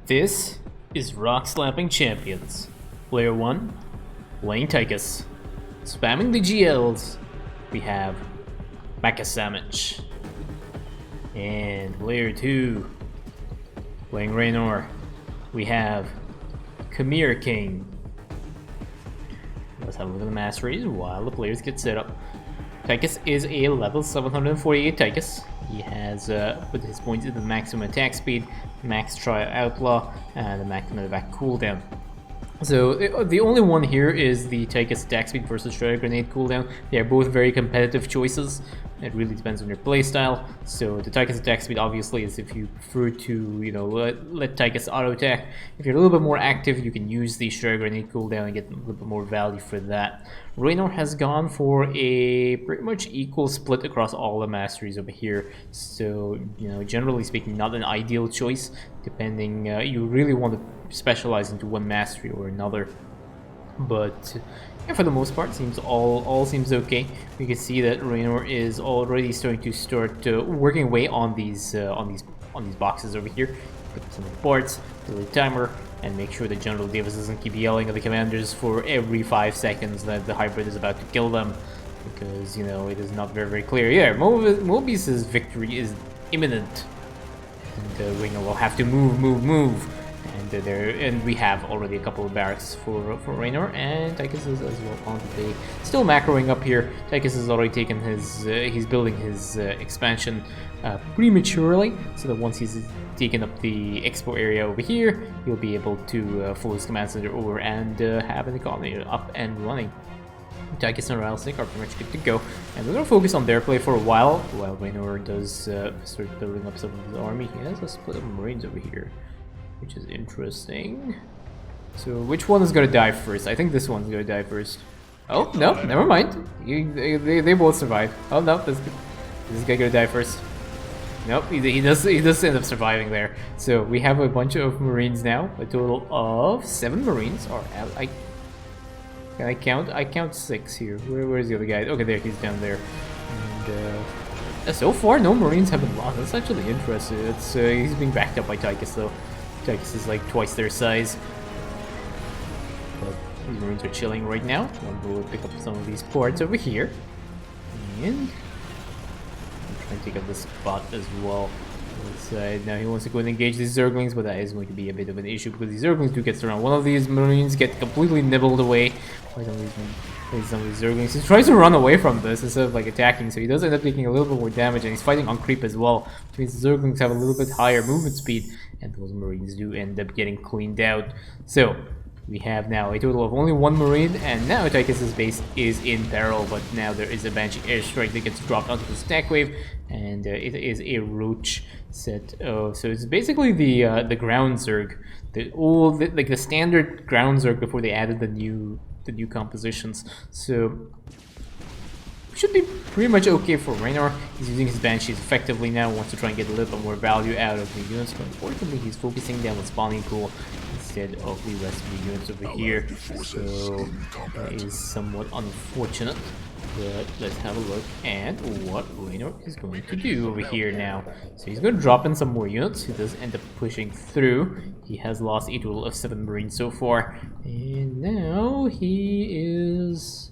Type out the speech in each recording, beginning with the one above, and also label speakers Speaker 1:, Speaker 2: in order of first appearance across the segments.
Speaker 1: This is Rockslapping Champions. Player 1, playing Tychus. Spamming the GLs, we have Mecha. And player 2, playing Raynor, we have Khmer King. Let's have a look at the masteries while the players get set up. Tychus is a level 748 Tychus. He has put his points into the maximum attack speed, max try outlaw, and the maximum attack cooldown. So the only one here is the Tychus attack speed versus Shredder Grenade cooldown. They are both very competitive choices. It really depends on your playstyle. So the Tychus attack speed obviously is if you prefer to, let Tychus auto attack. If you're a little bit more active, you can use the Shredder Grenade cooldown and get a little bit more value for that. Raynor has gone for a pretty much equal split across all the masteries over here. So, generally speaking, not an ideal choice. Depending, you really want to specialize into one mastery or another. But yeah, for the most part, seems all seems okay. We can see that Raynor is already starting to working away on these boxes over here. Put some reports, delete timer, and make sure that General Davis doesn't keep yelling at the commanders for every 5 seconds that the hybrid is about to kill them, because it is not very clear. Yeah, Mobius's victory is imminent, and Raynor will have to move. And we have already a couple of barracks for Raynor, and Tychus is as well on the day. Still macroing up here. Tychus has already taken his, he's building his expansion prematurely, so that once he's taken up the expo area over here, he'll be able to pull his command center over and have an economy up and running. Tychus and Railsync are pretty much good to go, and we're going to focus on their play for a while Raynor does start building up some of his army. He has a split of Marines over here, which is interesting. So which one is gonna die first? I think this one's gonna die first. Oh no, never mind. They both survive. Oh no, this guy gonna die first. Nope, he does end up surviving there. So we have a bunch of Marines now, a total of 7 Marines. Or can I count? I count 6 here. Where's the other guy? Okay, there, he's down there. And so far, no Marines have been lost. That's actually interesting. It's he's being backed up by Tychus though. Tychus is like twice their size. But these Marines are chilling right now. We'll pick up some of these ports over here. And I'm trying to take up this spot as well. Now he wants to go and engage these Zerglings, but that is going to be a bit of an issue because these Zerglings do get surrounded. One of these Marines get completely nibbled away by some of these Zerglings. He tries to run away from this instead of attacking, so he does end up taking a little bit more damage, and he's fighting on creep as well, which means the Zerglings have a little bit higher movement speed, and those Marines do end up getting cleaned out. So we have now a total of only 1 Marine, and now Tychus's base is in peril, but now there is a Banshee airstrike that gets dropped onto the stack wave, and it is a Roach set. So it's basically the ground Zerg, the standard ground Zerg before they added the new compositions. So should be pretty much okay for Raynor. He's using his Banshees effectively now, wants to try and get a little bit more value out of the units, but unfortunately he's focusing down with spawning pool instead of the rest of the units over here. So that is somewhat unfortunate. But let's have a look at what Raynor is going to do over here now. So he's going to drop in some more units. He does end up pushing through. He has lost a total of 7 Marines so far. And now he is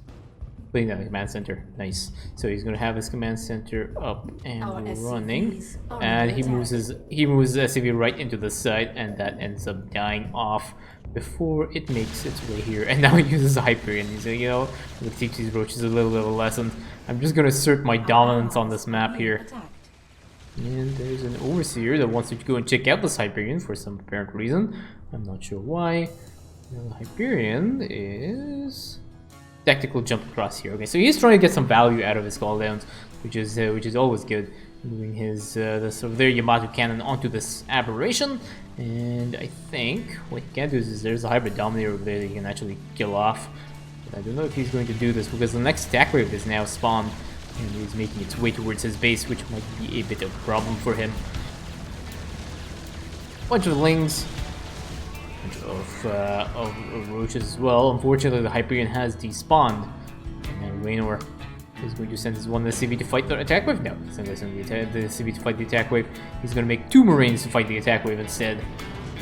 Speaker 1: putting down the command center. Nice. So he's going to have his command center up and running. And he moves his SCV right into the side, and that ends up dying off before it makes its way here. And now he uses Hyperion. He's like, we'll teach these roaches a little bit of a lesson. I'm just going to assert my dominance on this map here. And there's an Overseer that wants to go and check out this Hyperion for some apparent reason. I'm not sure why. The Hyperion is tactical jump across here. Okay, so he's trying to get some value out of his cooldowns, which is always good. Moving his their Yamato cannon onto this aberration, and I think what he can do is there's a hybrid dominator over there that he can actually kill off. But I don't know if he's going to do this because the next attack wave is now spawned, and he's making its way towards his base, which might be a bit of a problem for him. Bunch of lings. of roaches as well. Unfortunately, the Hyperion has despawned, and Raynor is going to send his one SCV to fight the attack wave. No, he's not going to send the SCV to fight the attack wave. He's going to make 2 Marines to fight the attack wave instead.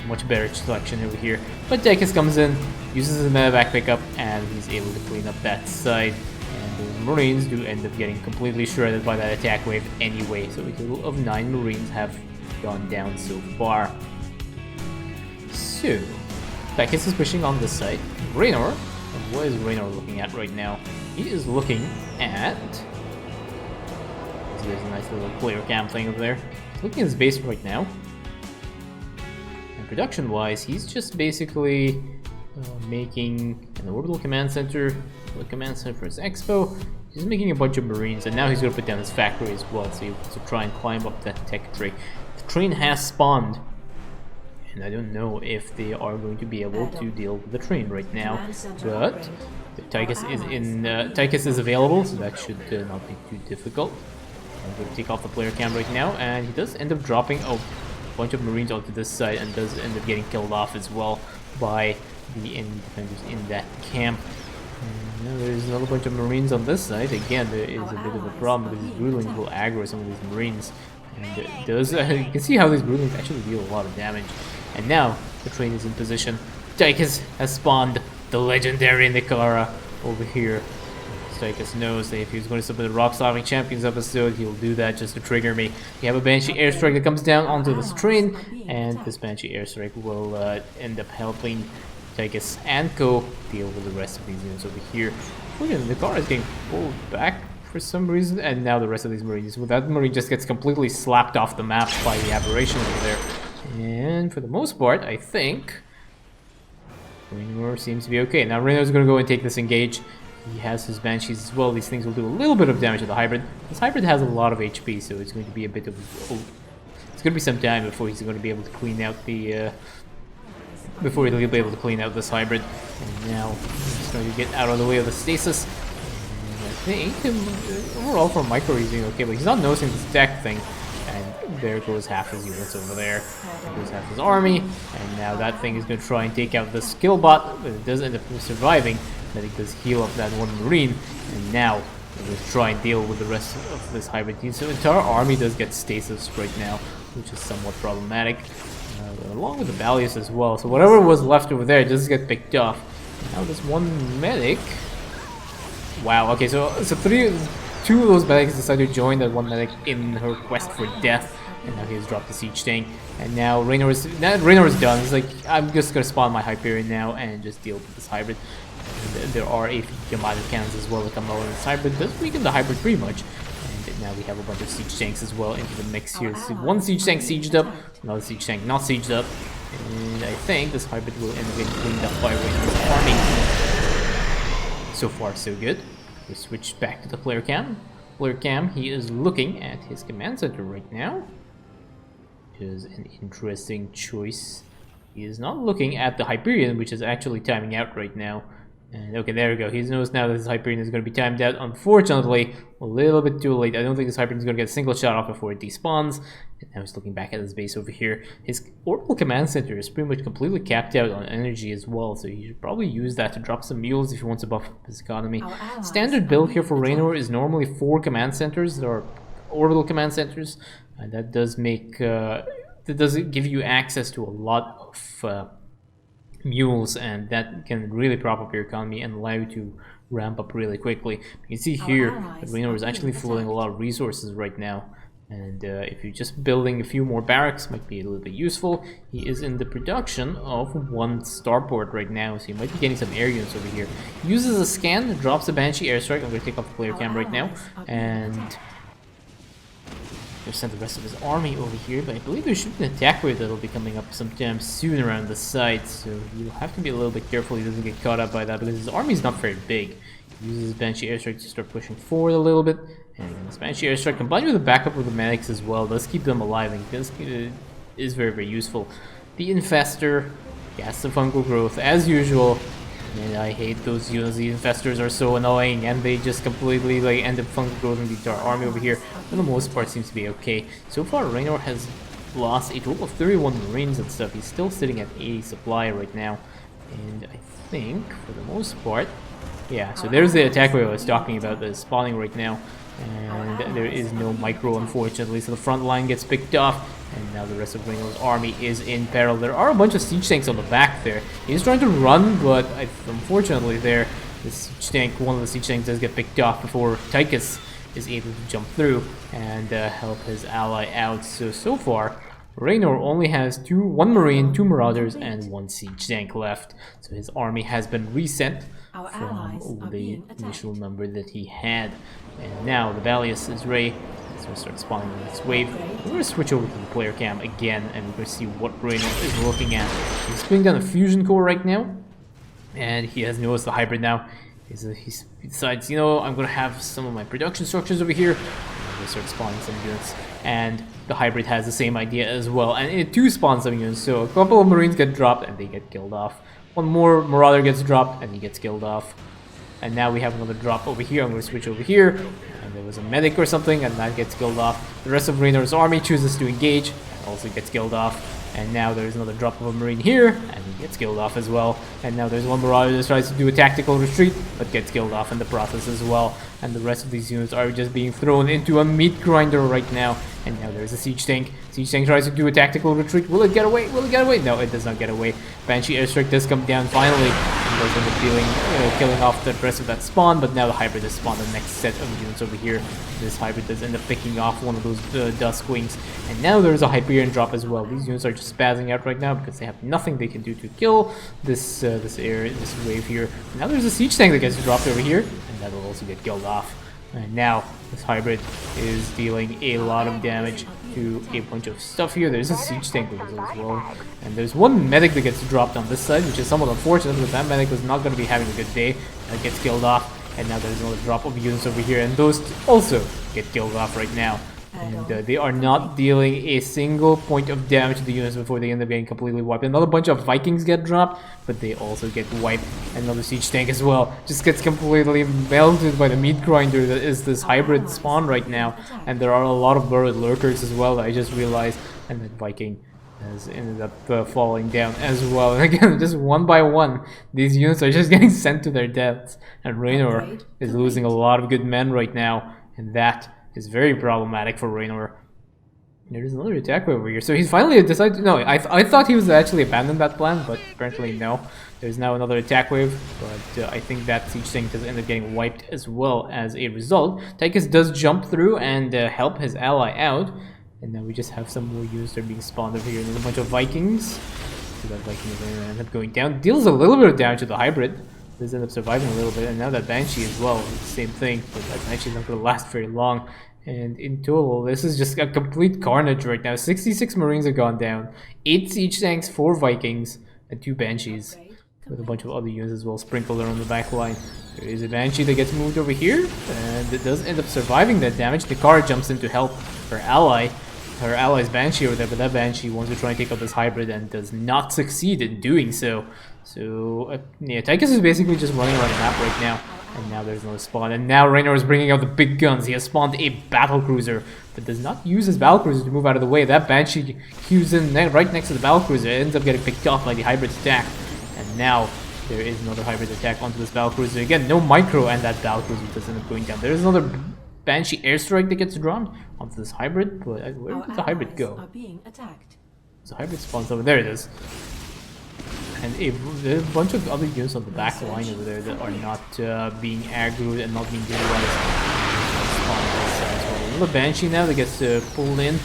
Speaker 1: Much better selection over here. But Dicus comes in, uses his medevac pickup, and he's able to clean up that side. And the Marines do end up getting completely shredded by that attack wave anyway. So a total of 9 Marines have gone down so far. So, Dicus is pushing on this side. Raynor, what is Raynor looking at right now? He is looking at... There's a nice little player cam thing over there. He's looking at his base right now. And production-wise, he's just basically making an orbital command center, the command center for his expo. He's making a bunch of Marines, and now he's going to put down his factory as well, so he wants to try and climb up that tech tree. The train has spawned, and I don't know if they are going to be able to deal with the train right now, but Tychus is Tychus is available, so that should not be too difficult. I'm going to take off the player cam right now, and he does end up dropping a bunch of Marines onto this side, and does end up getting killed off as well by the enemy defenders in that camp. Now there's another bunch of Marines on this side. Again, there is a bit of a problem because these Broodlings will aggro some of these Marines, and it does. You can see how these Broodlings actually deal a lot of damage. And now the train is in position. Tychus has spawned the legendary Nikara over here. Tychus knows that if he's going to submit a Rockslapping Champions episode, he'll do that just to trigger me. You have a Banshee airstrike that comes down onto this train, and this Banshee airstrike will end up helping Tychus and Co deal with the rest of these units over here. The car is getting pulled back for some reason, and now the rest of these Marines. Well, that Marine just gets completely slapped off the map by the aberration over there. And for the most part, I think Raynor seems to be okay. Now Raynor's going to go and take this engage. He has his Banshees as well. These things will do a little bit of damage to the Hybrid. This Hybrid has a lot of HP, so it's going to be a bit of... it's going to be some time before he's going to be able to clean out the... before he'll be able to clean out this Hybrid. And now he's going to get out of the way of the stasis. And I think overall for Micro he's doing okay, but he's not noticing this deck thing. And there goes half his units over there. There goes half his army. And now that thing is going to try and take out the skill bot, but it does end up surviving. Then it does heal up that one Marine. And now we're going to try and deal with the rest of this Hybrid team. So the entire army does get stasis right now, which is somewhat problematic. Along with the Ballius as well. So whatever was left over there does get picked off. Now this one medic. Wow, okay, so two of those medics decided to join that one medic in her quest for death. And now he has dropped the siege tank. And now Raynor is done. He's like, I'm just gonna spawn my Hyperion now and just deal with this Hybrid. And there are a few Yamato cannons as well that come out in this Hybrid. Does weaken the Hybrid pretty much. And now we have a bunch of siege tanks as well into the mix here. So one siege tank sieged up, another siege tank not sieged up. And I think this Hybrid will end up getting cleaned up by Raynor's army. So far so good. We switch back to the player cam. Player cam, he is looking at his command center right now. Which is an interesting choice. He is not looking at the Hyperion, which is actually timing out right now. And okay, there we go. He knows now that his Hyperion is going to be timed out. Unfortunately, a little bit too late. I don't think this Hyperion is going to get a single shot off before it despawns. And now he's looking back at his base over here. His orbital command center is pretty much completely capped out on energy as well, so he should probably use that to drop some mules if he wants to buff up his economy. Standard build here for Raynor is normally 4 command centers. There are orbital command centers, and that does make that does give you access to a lot of mules, and that can really prop up your economy and allow you to ramp up really quickly. You can see here that Raynor is actually floating a lot of resources right now, and if you're just building a few more barracks, might be a little bit useful. He is in the production of 1 starport right now, so he might be getting some air units over here. He uses a scan, drops a Banshee airstrike. I'm going to take off the player cam right now, and send the rest of his army over here, but I believe there should be an attack wave that'll be coming up sometime soon around the site, so you'll have to be a little bit careful he doesn't get caught up by that, because his army is not very big. He uses his Banshee airstrike to start pushing forward a little bit, and this Banshee airstrike combined with the backup of the medics as well does keep them alive, and this is very, very useful. The Infestor, gas the fungal growth as usual. And I hate those units. The infestors are so annoying, and they just completely like end up fungal growing the entire army over here. For the most part, seems to be okay. So far, Raynor has lost a total of 31 Marines and stuff. He's still sitting at 80 supply right now. And I think, for the most part, yeah, so there's the attack wave I was talking about that is spawning right now. And there is no micro, unfortunately, so the front line gets picked off. And now the rest of Raynor's army is in peril. There are a bunch of siege tanks on the back there. He's trying to run, but unfortunately there, the siege tank, one of the siege tanks does get picked off before Tychus is able to jump through and help his ally out. So far, Raynor only has one Marine, 2 Marauders, and 1 siege tank left. So his army has been reset from the initial number that he had. And now the Valius is Ray. So we'll start spawning the next wave. We're going to switch over to the player cam again, and we're going to see what Raynor is looking at. He's putting down a fusion core right now, and he has noticed the hybrid now. He decides, you know, I'm going to have some of my production structures over here. I'm going to start spawning some units. And the hybrid has the same idea as well. And it too spawns some units. So a couple of Marines get dropped and they get killed off. One more Marauder gets dropped and he gets killed off. And now we have another drop over here. I'm going to switch over here. And there was a medic or something and that gets killed off. The rest of Raynor's army chooses to engage and also gets killed off. And now there's another drop of a Marine here, and he gets killed off as well. And now there's one Marauder that tries to do a tactical retreat, but gets killed off in the process as well. And the rest of these units are just being thrown into a meat grinder right now. And now there's a siege tank. Siege tank tries to do a tactical retreat. Will it get away? Will it get away? No, it does not get away. Banshee airstrike does come down finally. And does end up killing off the rest of that spawn. But now the hybrid has spawned the next set of units over here. This hybrid does end up picking off one of those dusk wings. And now there's a Hyperion drop as well. These units are just spazzing out right now because they have nothing they can do to kill this wave here. Now there's a siege tank that gets dropped over here, and that will also get killed off. And now this hybrid is dealing a lot of damage to a bunch of stuff here. There's a siege tank as well, and there's one medic that gets dropped on this side, which is somewhat unfortunate because that medic was not going to be having a good day. That gets killed off, and now there's another drop of units over here, and those also get killed off right now. And they are not dealing a single point of damage to the units before they end up getting completely wiped. Another bunch of Vikings get dropped, but they also get wiped. Another siege tank as well just gets completely melted by the meat grinder that is this hybrid spawn right now. And there are a lot of buried lurkers as well that I just realized. And that Viking has ended up falling down as well. And again, just one by one, these units are just getting sent to their deaths. And Raynor is losing a lot of good men right now. And that is very problematic for Raynor. There's another attack over here. So he's finally decided... No, I thought he was actually abandoned that plan, but apparently no. There's now another attack wave, but I think that siege tank does end up getting wiped as well as a result. Tychus does jump through and help his ally out. And now we just have some more units that are being spawned over here. There's a bunch of Vikings. So that Viking is going to end up going down. Deals a little bit of damage to the hybrid. Does end up surviving a little bit, and now that Banshee as well, the same thing, but that Banshee's not going to last very long. And in total, this is just a complete carnage right now. 66 Marines have gone down, 8 siege tanks, 4 Vikings, and 2 Banshees, with a bunch of other units as well sprinkled around the back line. There is a Banshee that gets moved over here, and it does end up surviving that damage. The car jumps in to help her ally. Her ally's Banshee over there, but that Banshee wants to try and take out this hybrid and does not succeed in doing so. So, yeah, Tychus is basically just running around the map right now. And now there's no spawn. And now Raynor is bringing out the big guns. He has spawned a battlecruiser, but does not use his battlecruiser to move out of the way. That Banshee cues in right next to the battlecruiser. It ends up getting picked off by the hybrid attack. And now there is another hybrid attack onto this battlecruiser. Again, no micro, and that battlecruiser does end up going down. There is another Banshee airstrike that gets dropped onto this hybrid, but where did the hybrid go? The hybrid spawns over there. It is. And there's a bunch of other units on the back line over there that are not being aggroed and not being utilized. Another Banshee now that gets pulled in.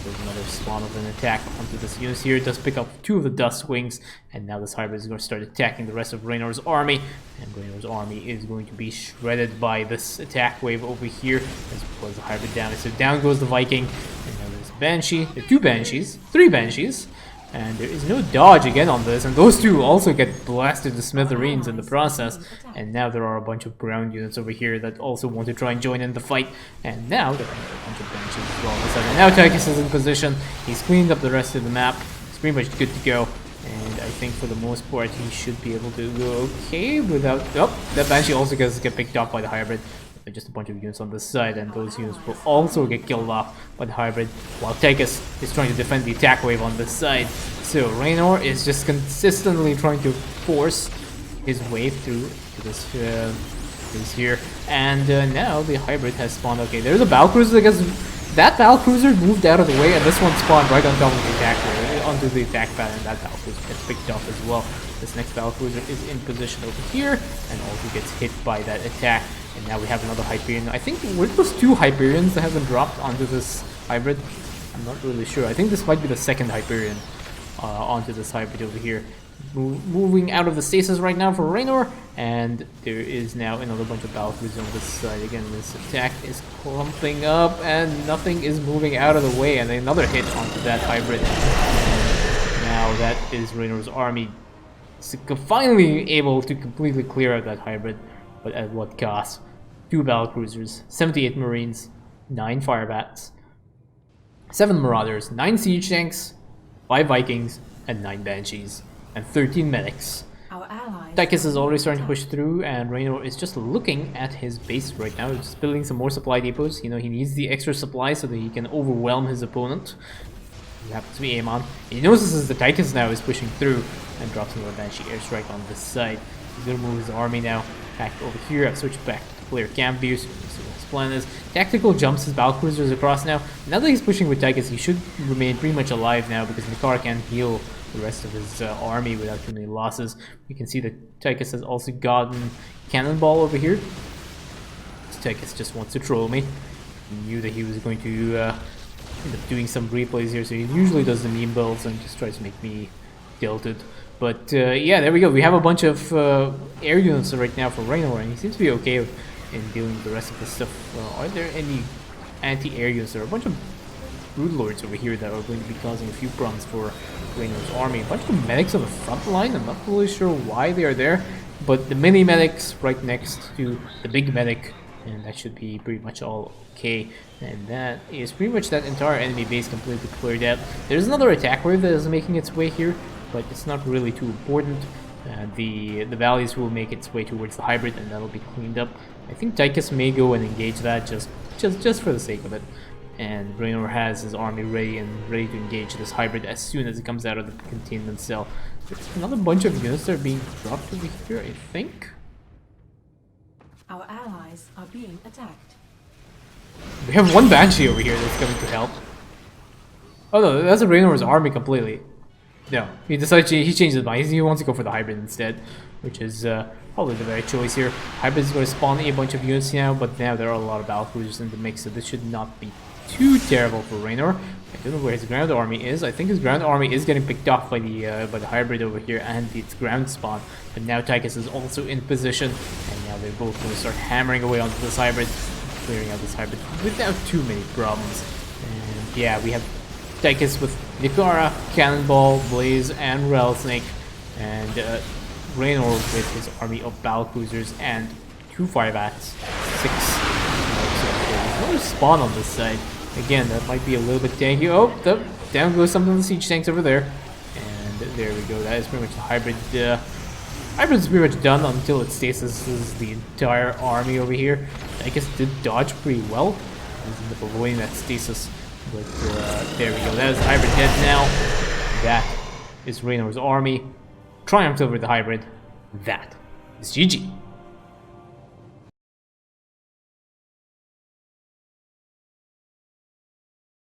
Speaker 1: There's another spawn of an attack onto this unit here. It does pick up 2 of the Dust Wings, and now this hybrid is going to start attacking the rest of Raynor's army. And Raynor's army is going to be shredded by this attack wave over here, as well as the hybrid damage. So down goes the Viking, and now there's a Banshee. There are 2 Banshees, 3 Banshees. And there is no dodge again on this, and those 2 also get blasted to smithereens in the process. And now there are a bunch of ground units over here that also want to try and join in the fight. And now there are a bunch of Banshees as well. And now Tychus is in position. He's cleaned up the rest of the map. It's pretty much good to go. And I think for the most part he should be able to go okay without... Oh, that Banshee also gets picked off by the hybrid. just a bunch of units on this side, and those units will also get killed off by the hybrid, while Tychus is trying to defend the attack wave on this side. So Raynor is just consistently trying to force his way through to this base here, and now the hybrid has spawned. Okay, there's a battle cruiser. I guess that battle cruiser moved out of the way, and this one spawned right on top of the attack wave, onto the attack pad, and that battle cruiser gets picked off as well. This next battle cruiser is in position over here, and also gets hit by that attack. And now we have another Hyperion. I think were those 2 Hyperions that have been dropped onto this hybrid? I'm not really sure. I think this might be the second Hyperion onto this hybrid over here. Moving out of the stasis right now for Raynor, and there is now another bunch of battle cruisers on this side. Again, this attack is clumping up, and nothing is moving out of the way, and another hit onto that hybrid. And now that is Raynor's army finally able to completely clear out that hybrid, but at what cost? 2 battle cruisers, 78 marines, 9 firebats, 7 marauders, 9 siege tanks, 5 vikings, and 9 banshees, and 13 medics.
Speaker 2: Our allies.
Speaker 1: Tychus is already starting to push through, and Raynor is just looking at his base right now. He's just building some more supply depots. You know, he needs the extra supply so that he can overwhelm his opponent. He happens to be Amon. He notices the Tychus now is pushing through and drops another Banshee airstrike on this side. He's gonna move his army now back over here. I've switched back to player camp view, so you can see what his plan is. Tactical jumps his battle cruisers across now. Now that he's pushing with Tychus, he should remain pretty much alive now, because Nikara can heal the rest of his army without too many losses. You can see that Tychus has also gotten Cannonball over here. Tychus just wants to troll me. He knew that he was going to end up doing some replays here, so he usually does the meme builds and just tries to make me tilted. But yeah, there we go. We have a bunch of air units right now for Raynor, and he seems to be okay in dealing with the rest of the stuff. Are there any anti-air units? There are a bunch of Broodlords over here that are going to be causing a few problems for Raynor's army. A bunch of medics on the front line. I'm not really sure why they are there, but the mini medics right next to the big medic, and that should be pretty much all okay. And that is pretty much that entire enemy base completely cleared out. There's another attack wave that is making its way here, but it's not really too important. The valleys will make its way towards the hybrid, and that'll be cleaned up. I think Tychus may go and engage that just for the sake of it. And Raynor has his army ready to engage this hybrid as soon as it comes out of the containment cell. There's another bunch of units that are being dropped over here, I think.
Speaker 2: Our allies are being attacked.
Speaker 1: We have one Banshee over here that's coming to help. Oh no, that's a Raynor's army completely. No, he decided he changed his mind. He wants to go for the hybrid instead, which is probably the right choice here. Hybrid is going to spawn a bunch of units now, but now there are a lot of battle cruisers in the mix, so this should not be too terrible for Raynor. I don't know where his ground army is. I think his ground army is getting picked off by the hybrid over here and its ground spawn. But now Tychus is also in position, and now they're both going to start hammering away onto this hybrid, clearing out this hybrid without too many problems. And yeah, we have Tychus with Nikara, Cannonball, Blaze, and Rattlesnake, and Raynor with his army of battle cruisers and 2 firebats, 6. There's another spawn on this side. Again, that might be a little bit tanky. Oh, down goes some of the siege tanks over there. And there we go. That is pretty much the hybrid. Hybrid's pretty much done until it stasises the entire army over here. I guess it did dodge pretty well. It ended up avoiding that stasis. But there we go. That is the hybrid dead now. That is Raynor's army. Triumphed over the hybrid. That is GG.